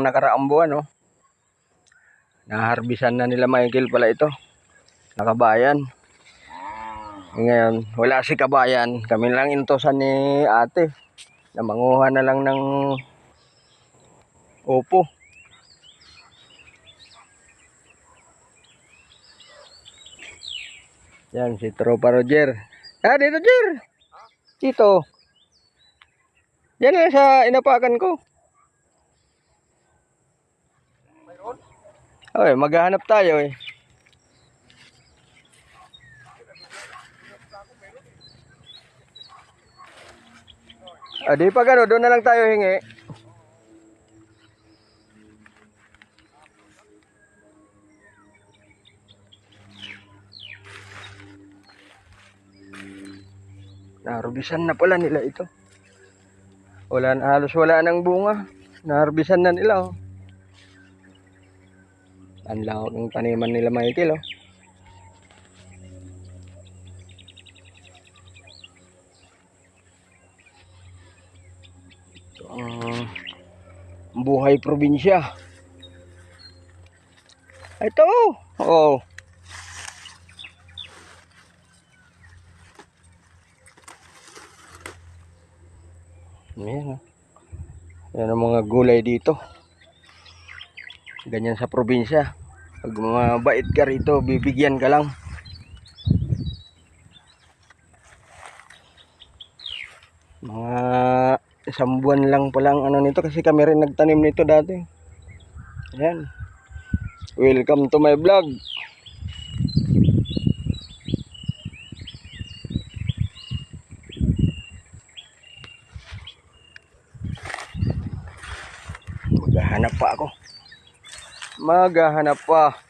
nakaraang buwan, oh. Naharbisan na nila Michael pala ito. Nakabayan. Ngayon, wala si kabayan. Kami lang intosan ni ate na manguha na lang ng upo. Yan, si Tropa Roger. Ah, dito, Jer. Dito. Yan lang sa inapakan ko. Oy, maghahanap tayo eh. Ah, di pa gano, doon na lang tayo hingi. Naharbisan na pala nila ito. Halos wala nang bunga. Naharbisan na nila, oh. Ang lawak ng taniman nila Michael, oh. Ito ang buhay probinsya. Ito, oh. Ayan, oh. Yan ang mga gulay dito. Ganyan sa probinsya. Pag mabait ka rito, bibigyan ka lang. Mga isang buwan lang palang ano nito, kasi kami rin nagtanim nito dati. Ayan. Welcome to my vlog. Maghahanap pa ako. Maghahanap pa.